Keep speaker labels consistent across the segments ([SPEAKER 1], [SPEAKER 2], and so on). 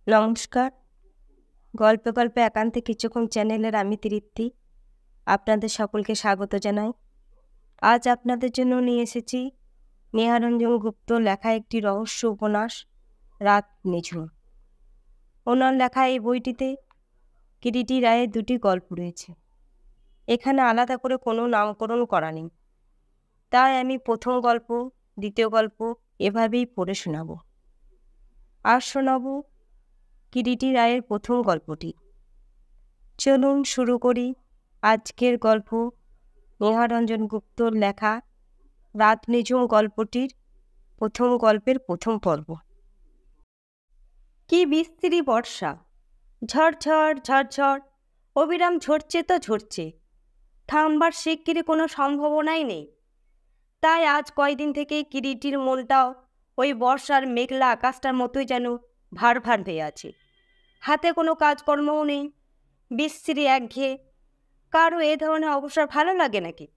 [SPEAKER 1] নমস্কার। গল্পে গল্পে একান্তে কিছুক্ষণ চ্যানেলের আমি তৃপ্তি আপনাদের সকলকে স্বাগত জানাই। আজ আপনাদের জন্য নিয়ে এসেছি নেহারঞ্জন গুপ্ত লেখা একটি রহস্য উপন্যাস রাত নিঝুম। ওনার লেখা এই বইটিতে কিরিটি রায়ের দুটি গল্প রয়েছে। এখানে আলাদা করে কোনো নামকরণ করা নেই, তাই আমি প্রথম গল্প দ্বিতীয় গল্প এভাবেই পড়ে শোনাব। আর শোনাব কিরিটি রায়ের প্রথম গল্পটি। চলুন শুরু করি আজকের গল্প নেহারঞ্জন গুপ্তর লেখা রাত নিঝুম গল্পটির প্রথম গল্পের প্রথম পর্ব। কি বিস্তৃতি বর্ষা, ঝড়ঝড় ঝড়ঝড় অবিরাম ঝরছে তো ঝরছে, থামবার শিগগিরই কোনো সম্ভাবনাই নেই। তাই আজ কয়দিন থেকে কিরিটির মনটাও ওই বর্ষার মেঘলা আকাশটার মতোই যেন ভার ভার হয়ে আছে। হাতে কোনো কাজকর্মও নেই, বিশ্রী একঘেয়ে। কারো এ ধরনের অবসর ভালো লাগে নাকি?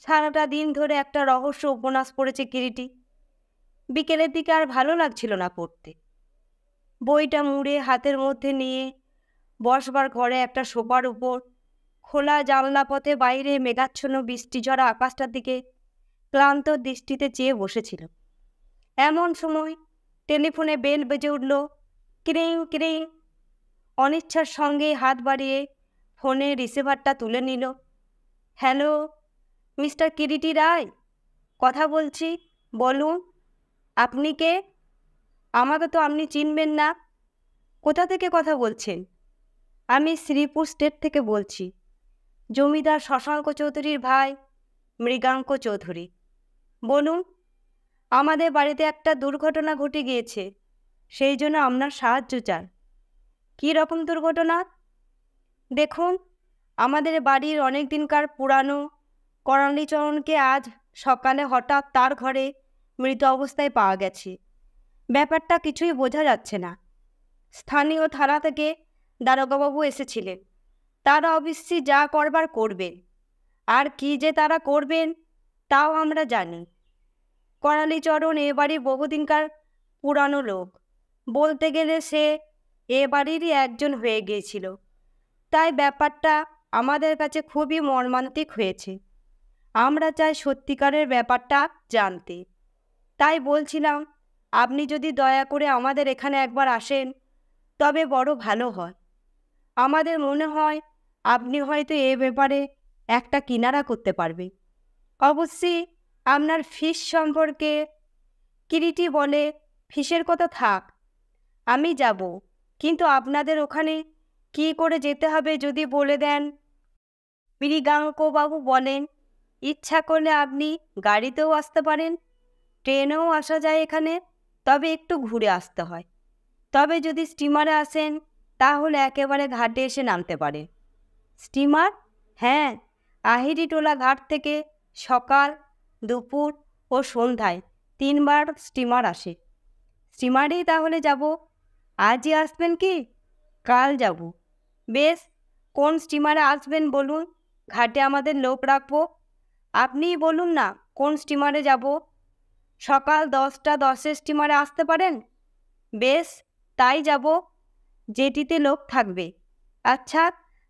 [SPEAKER 1] সারাটা দিন ধরে একটা রহস্য উপন্যাস পড়েছে কিরিটি। বিকেলের দিকে আর ভালো লাগছিল না পড়তে। বইটা মুড়ে হাতের মধ্যে নিয়ে বসবার ঘরে একটা সোফার উপর খোলা জানলা পথে বাইরে মেঘাচ্ছন্ন বৃষ্টি ঝরা আকাশটার দিকে ক্লান্ত দৃষ্টিতে চেয়ে বসেছিল। এমন সময় টেলিফোনে বেল বেজে উঠল, ক্রিং ক্রিং। অনিচ্ছার সঙ্গে হাত বাড়িয়ে ফোনে রিসিভারটা তুলে নিল। হ্যালো, মিস্টার কিরিটি রায় কথা বলছি, বলুন। আপনি কে? আমাকে তো আপনি চিনবেন না। কোথা থেকে কথা বলছেন? আমি শ্রীপুর স্টেট থেকে বলছি। জমিদার শশাঙ্ক চৌধুরীর ভাই মৃগাঙ্ক চৌধুরী। বলুন। আমাদের বাড়িতে একটা দুর্ঘটনা ঘটে গিয়েছে, সেই জন্য আপনার সাহায্য চান। কী রকম দুর্ঘটনা? দেখুন, আমাদের বাড়ির অনেক দিনকার পুরানো করালিচরণকে আজ সকালে হঠাৎ তার ঘরে মৃত অবস্থায় পাওয়া গেছে। ব্যাপারটা কিছুই বোঝা যাচ্ছে না। স্থানীয় থানা থেকে দারোগাবাবু এসেছিলেন। তারা অবশ্যই যা করবার করবেন, আর কি যে তারা করবেন তাও আমরা জানি। করালিচরণ এ বাড়ির বহুদিনকার পুরানো লোক, বলতে গেলে সে এ বাড়িরই একজন হয়ে গিয়েছিল। তাই ব্যাপারটা আমাদের কাছে খুবই মর্মান্তিক হয়েছে। আমরা চাই সত্যিকারের ব্যাপারটা জানতে। তাই বলছিলাম, আপনি যদি দয়া করে আমাদের এখানে একবার আসেন তবে বড় ভালো হয়। আমাদের মনে হয় আপনি হয়তো এ ব্যাপারে একটা কিনারা করতে পারবে। অবশ্যই আপনার ফিস সম্পর্কে। কিরিটি বলে, ফিসের কথা থাক, আমি যাব, কিন্তু আপনাদের ওখানে কি করে যেতে হবে যদি বলে দেন। মৃগাঙ্কবাবু বলেন, ইচ্ছা করলে আপনি গাড়িতেও আসতে পারেন, ট্রেনেও আসা যায় এখানে, তবে একটু ঘুরে আসতে হয়। তবে যদি স্টিমারে আসেন তাহলে একেবারে ঘাটে এসে নামতে পারেন। স্টিমার? হ্যাঁ, আহিরিটোলা ঘাট থেকে সকাল, দুপুর ও সন্ধ্যায় 3 বার স্টিমার আসে। স্টিমারেই তাহলে যাব। আজই আসবেন কি কাল যাব? বেশ, কোন স্টিমারে আসবেন বলুন, ঘাটে আমাদের লোক রাখবো। আপনিই বলুন না কোন স্টিমারে যাব। সকাল 10টা 10-এর স্টিমারে আসতে পারেন? বেশ, তাই যাব, যেটিতে লোক থাকবে। আচ্ছা,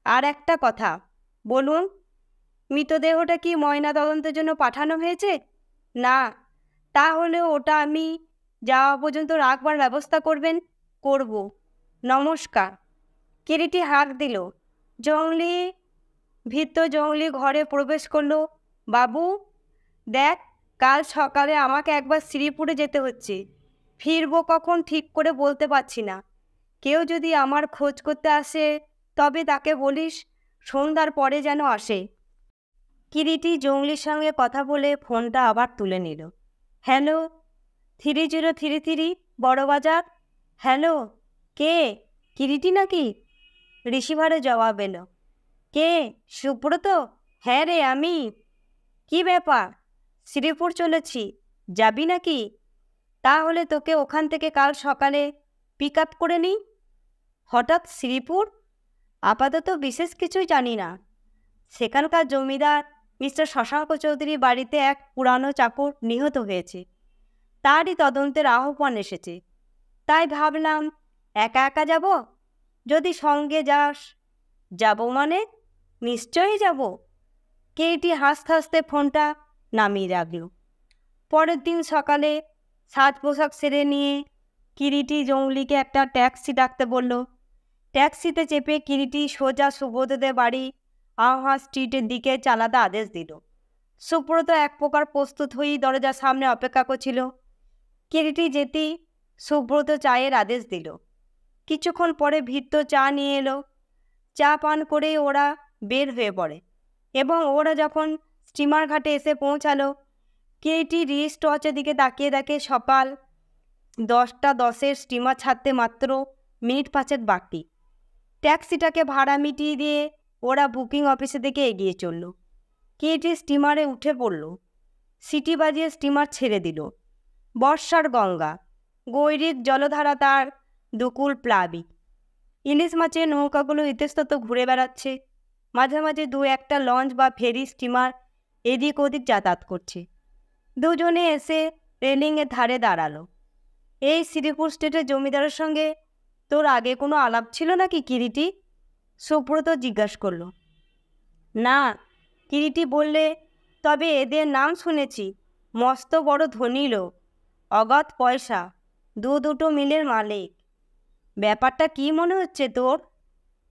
[SPEAKER 1] আর একটা কথা বলুন, মৃতদেহটা কি ময়না তদন্তের জন্য পাঠানো হয়েছে? না, তাহলে ওটা আমি যাওয়া পর্যন্ত রাখবার ব্যবস্থা করবেন। করব। নমস্কার। কিরিটি হাঁক দিল। জংলি ভীত জংলি ঘরে প্রবেশ করল। বাবু, দেখ, কাল সকালে আমাকে একবার শ্রীপুরে যেতে হচ্ছে। ফিরবো কখন ঠিক করে বলতে পারছি না। কেউ যদি আমার খোঁজ করতে আসে তবে তাকে বলিস সন্ধ্যার পরে যেন আসে। কিরিটি জংলির সঙ্গে কথা বলে ফোনটা আবার তুলে নিল। হ্যালো, 3033 বড়বাজার। হ্যালো, কে? কিরিটি নাকি? রিসিভারে জবাব এলো। কে? সুব্রত? হ্যাঁ রে, আমি। কি ব্যাপার? শ্রীপুর চলেছি, যাবি নাকি? তাহলে তোকে ওখান থেকে কাল সকালে পিক আপ করে নিই। হঠাৎ শ্রীপুর? আপাতত বিশেষ কিছুই জানি না। সেখানকার জমিদার মিস্টার শশাঙ্ক চৌধুরী বাড়িতে এক পুরানো চাকর নিহত হয়েছে, তারই তদন্তের আহ্বান এসেছে। তাই ভাবলাম একা একা যাব? যদি সঙ্গে যাস। যাব মানে? নিশ্চয়ই যাব। কিরিটি হাসতে হাসতে ফোনটা নামিয়ে রাখল। পরের দিন সকালে সাজ পোশাক সেরে নিয়ে কিরিটি জংলিকে একটা ট্যাক্সি ডাকতে বলল। ট্যাক্সিতে চেপে কিরিটি সোজা সুব্রতদের বাড়ি আহা স্ট্রিটের দিকে চালাতে আদেশ দিল। সুব্রত এক প্রকার প্রস্তুত হয়েই দরজার সামনে অপেক্ষা করছিল। কিরিটি যেতেই সুব্রত চায়ের আদেশ দিল। কিছুক্ষণ পরে ভৃত্য চা নিয়ে এলো। চা পান করেই ওরা বের হয়ে পড়ে এবং ওরা যখন স্টিমার ঘাটে এসে পৌঁছালো, কিরিটি রিস্ট ওয়াচের দিকে তাকিয়ে দেখে সকাল 10টা 10-এর স্টিমার ছাড়তে মাত্র মিনিট 5 বাকি। ট্যাক্সিটাকে ভাড়া মিটিয়ে দিয়ে ওরা বুকিং অফিসের দিকে এগিয়ে চলল। কিরিটি স্টিমারে উঠে পড়ল। সিটি বাজিয়ে স্টিমার ছেড়ে দিল। বর্ষার গঙ্গা, গৈরিক জলধারা তার দুকুল প্লাবিক। ইলিশ মাছের নৌকাগুলো ইতস্তত ঘুরে বেড়াচ্ছে। মাঝে মাঝে 2-1টা লঞ্চ বা ফেরি স্টিমার এদিক ওদিক যাতায়াত করছে। দুজনে এসে রেলিংয়ের ধারে দাঁড়ালো। এই শ্রীপুর স্টেটের জমিদারের সঙ্গে তোর আগে কোনো আলাপ ছিল নাকি কিরিটি? সুব্রত জিজ্ঞাসা করল। না, কিরিটি বললে, তবে এদের নাম শুনেছি। মস্ত বড় ধনী লোক, অগাধ পয়সা, 2 মিলের মালিক। ব্যাপারটা কি মনে হচ্ছে তোর?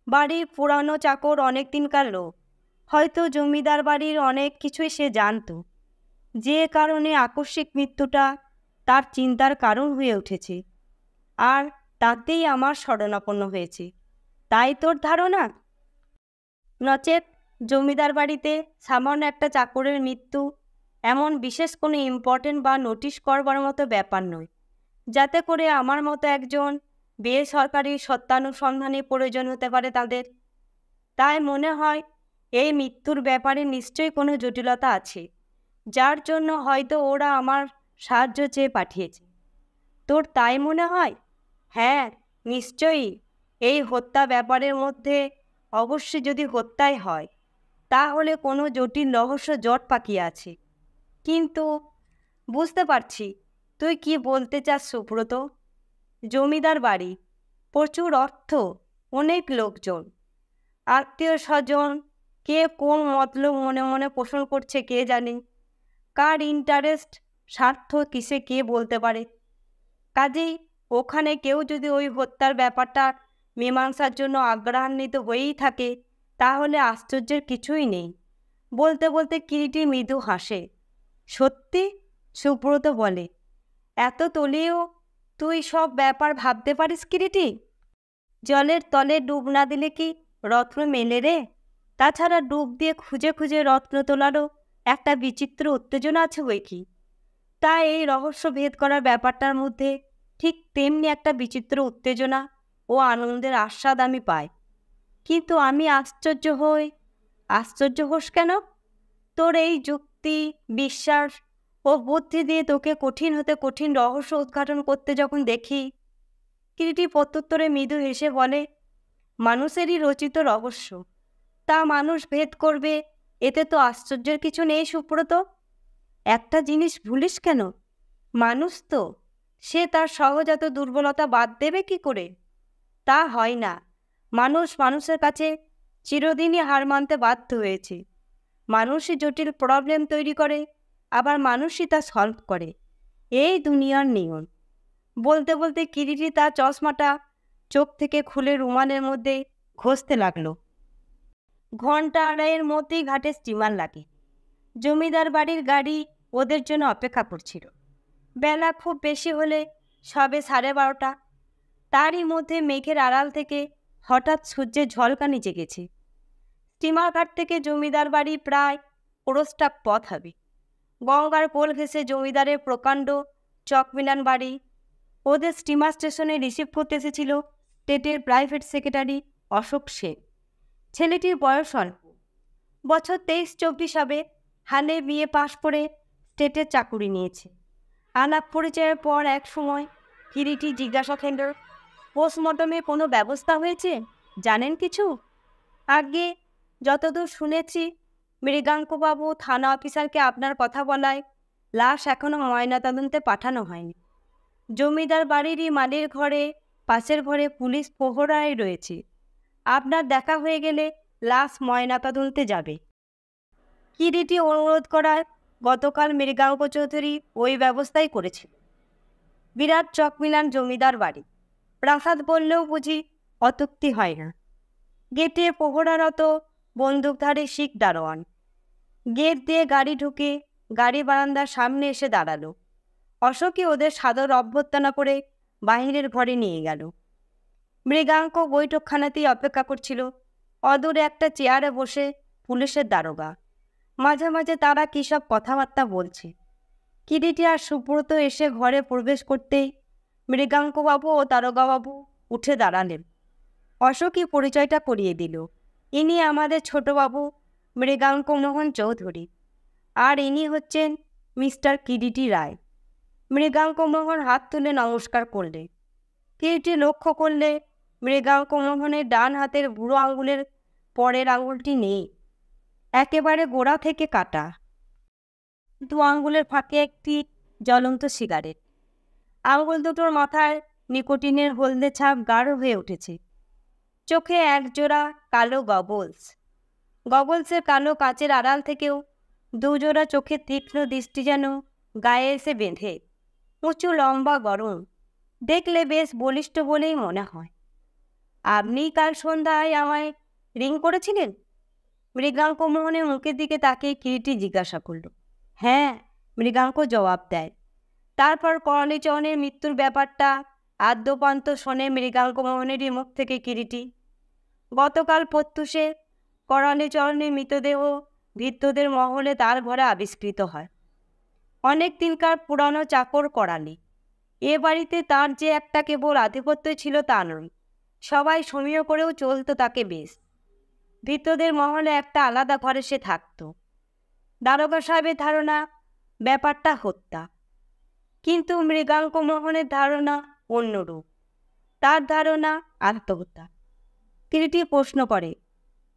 [SPEAKER 1] বাড়ির পুরানো চাকর অনেক দিনকার লোক, হয়তো জমিদার বাড়ির অনেক কিছুই সে জানত, যে কারণে আকস্মিক মৃত্যুটা তার চিন্তার কারণ হয়ে উঠেছে, আর তাতেই আমার শরণাপন্ন হয়েছে, তাই তোর ধারণা? নচেৎ জমিদার বাড়িতে সামান্য একটা চাকরের মৃত্যু এমন বিশেষ কোনো ইম্পর্টেন্ট বা নোটিশ করবার মতো ব্যাপার নয়, যাতে করে আমার মতো একজন বেসরকারি সত্যানুসন্ধানের প্রয়োজন হতে পারে তাদের। তাই মনে হয় এই মৃত্যুর ব্যাপারে নিশ্চয়ই কোনো জটিলতা আছে, যার জন্য হয়তো ওরা আমার সাহায্য চেয়ে পাঠিয়েছে। তোর তাই মনে হয়? হ্যাঁ, নিশ্চয়ই। এই হত্যা ব্যাপারের মধ্যে অবশ্যই যদি হত্যাই হয়, তাহলে কোনো জটিল রহস্য জট পাকিয়ে আছে। কিন্তু বুঝতে পারছি তুই কি বলতে চাস সুব্রত। জমিদার বাড়ি, প্রচুর অর্থ, অনেক লোকজন, আত্মীয় স্বজন, কে কোন মতলব মনে মনে পোষণ করছে কে জানে, কার ইন্টারেস্ট স্বার্থ কিসে কে বলতে পারে। কাজেই ওখানে কেউ যদি ওই হত্যার ব্যাপারটা মীমাংসার জন্য আগ্রহান্বিত হয়েই থাকে, তাহলে আশ্চর্যের কিছুই নেই। বলতে বলতে কিরিটি মৃদু হাসে। সত্যি? সুব্রত বলে। এত তলেও তুই সব ব্যাপার ভাবতে পারিস কিরিটি? জলের তলে ডুব না দিলে কি রত্ন মেলে রে? তাছাড়া ডুব দিয়ে খুঁজে খুঁজে রত্ন তোলারও একটা বিচিত্র উত্তেজনা আছে বই কি। তাই এই রহস্য ভেদ করার ব্যাপারটার মধ্যে ঠিক তেমনি একটা বিচিত্র উত্তেজনা ও আনন্দের আস্বাদ আমি পাই। কিন্তু আমি আশ্চর্য হই। আশ্চর্য হোস কেন? তোর এই যুক্তি, বিশ্বাস ও বুদ্ধি দিয়ে তোকে কঠিন হতে কঠিন রহস্য উদ্ঘাটন করতে যখন দেখি। কিরিটি প্রত্যুত্তরে মৃদু হেসে বলে, মানুষেরই রচিত রহস্য, তা মানুষ ভেদ করবে, এতে তো আশ্চর্যের কিছু নেই সুব্রত। একটা জিনিস ভুলিস কেন, মানুষ তো, সে তার সহজাত দুর্বলতা বাদ দেবে কি করে? তা হয় না। মানুষ মানুষের কাছে চিরদিনই হার মানতে বাধ্য হয়েছে। মানুষই জটিল প্রবলেম তৈরি করে, আবার মানুষই তা সলভ করে। এই দুনিয়ার নিয়ম। বলতে বলতে কিরিটি তার চশমাটা চোখ থেকে খুলে রুমালের মধ্যে ঘষতে লাগলো। 1-2 ঘন্টার মধ্যেই ঘাটে স্টিমার লাগে। জমিদার বাড়ির গাড়ি ওদের জন্য অপেক্ষা করছিল। বেলা খুব বেশি হলে সবে 12:30। তারই মধ্যে মেঘের আড়াল থেকে হঠাৎ সূর্যের ঝলকানি জেগেছে। স্টিমার ঘাট থেকে জমিদার বাড়ি প্রায় 4 পথ হবে। গঙ্গার কোল ঘেঁষে জমিদারের প্রকাণ্ড চকমিলান বাড়ি। ওদের স্টিমার স্টেশনে রিসিভ করতে এসেছিল স্টেটের প্রাইভেট সেক্রেটারি অশোক সেন। ছেলেটির বয়স অল্প, বছর 23-24 হবে। হালে বিয়ে পাশ করে স্টেটের চাকুরি নিয়েছে। আলাপ পরিচয়ের পর এক সময় কিরিটি জিজ্ঞাসা করল, পোস্টমর্টমে কোনো ব্যবস্থা হয়েছে, জানেন কিছু? আগে যতদূর শুনেছি, মৃগাঙ্কবাবু থানা অফিসারকে আপনার কথা বলায় লাশ এখনও ময়নাতদন্তে পাঠানো হয়নি। জমিদার বাড়িরই মালির ঘরে পাশের ঘরে পুলিশ প্রহরায় রয়েছে। আপনার দেখা হয়ে গেলে লাশ ময়নাতদন্তে যাবে। কিরিটি অনুরোধ করায় গতকাল মৃগাঙ্ক চৌধুরী ওই ব্যবস্থাই করেছিল। বিরাট চকমিলান জমিদার বাড়ি, প্রাসাদ বললেও বুঝি অত্যুক্তি হয় না। গেটে প্রহরারত বন্দুকধারী শিখ দারোয়ান গেট দিয়ে গাড়ি ঢুকে গাড়ি বারান্দার সামনে এসে দাঁড়ালো। অশোকই ওদের সাদর অভ্যর্থনা করে বাহিরের ঘরে নিয়ে গেল। মৃগাঙ্ক বৈঠকখানাতেই অপেক্ষা করছিল। অদূরে একটা চেয়ারে বসে পুলিশের দারোগা। মাঝে মাঝে তারা কী সব কথাবার্তা বলছে। কিরিটি আর সুব্রত এসে ঘরে প্রবেশ করতেই মৃগাঙ্কবাবু ও দারোগাবাবু উঠে দাঁড়ালেন। অশোকই পরিচয়টা করিয়ে দিল। ইনি আমাদের ছোটবাবু মৃগাঙ্কমোহন চৌধুরী, আর ইনি হচ্ছেন মিস্টার কিরিটি রায়। মৃগাঙ্কমোহন হাত তুলে নমস্কার করলে। কিরিটি লক্ষ্য করলে মৃগাঙ্কমোহনের ডান হাতের বুড়ো আঙুলের পরের আঙুলটি নেই, একেবারে গোড়া থেকে কাটা। দু আঙুলের ফাঁকে একটি জ্বলন্ত সিগারেট। আঙুল দুটোর মাথায় নিকোটিনের হলদে ছাপ গাঢ় হয়ে উঠেছে। চোখে একজোড়া কালো গগলস। গগলসের কালো কাচের আড়াল থেকেও দুজোড়া চোখের তীক্ষ্ণ দৃষ্টি যেন গায়ে এসে বেঁধে। উঁচু লম্বা গরম, দেখলে বেশ বলিষ্ঠ বলেই মনে হয়। আপনি কাল সন্ধ্যায় আমায় রিং করেছিলেন? মৃগাঙ্কমোহনের মুখের দিকে তাকিয়ে কিরিটি জিজ্ঞাসা করল। হ্যাঁ, মৃগাঙ্ক জবাব দেয়। তারপর করালিচরণের মৃত্যুর ব্যাপারটা আদ্যপান্ত শোনে মৃগাঙ্কমোহনেরই মুখ থেকে কিরিটি। গতকাল প্রত্যুষে করালিচরণের মৃতদেহ ভৃত্যদের মহলে তার ঘরে আবিষ্কৃত হয়। অনেক দিনকার পুরানো চাকর করালি। এ বাড়িতে তার যে একটা কেবল আধিপত্য ছিল তা নয়, সবাই সমীহ করেও চলত তাকে বেশ। ভৃত্যদের মহলে একটা আলাদা ঘরে সে থাকত। দারোগা সাহেবের ধারণা ব্যাপারটা হত্যা, কিন্তু মৃগাঙ্কমোহনের ধারণা অন্যরূপ। তার ধারণা আত্মহত্যা। কিরিটি প্রশ্ন করে,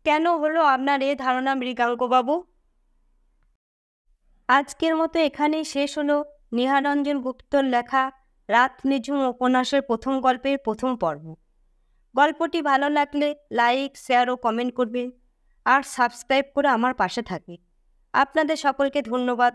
[SPEAKER 1] কেন হলো আপনার এ ধারণা মৃগাঙ্কবাবু? আজকের মতো এখানেই শেষ হলো নিহারঞ্জন গুপ্তর লেখা রাত নিঝুম উপন্যাসের প্রথম গল্পের প্রথম পর্ব। গল্পটি ভালো লাগলে লাইক, শেয়ার ও কমেন্ট করবেন, আর সাবস্ক্রাইব করে আমার পাশে থাকবে। আপনাদের সকলকে ধন্যবাদ।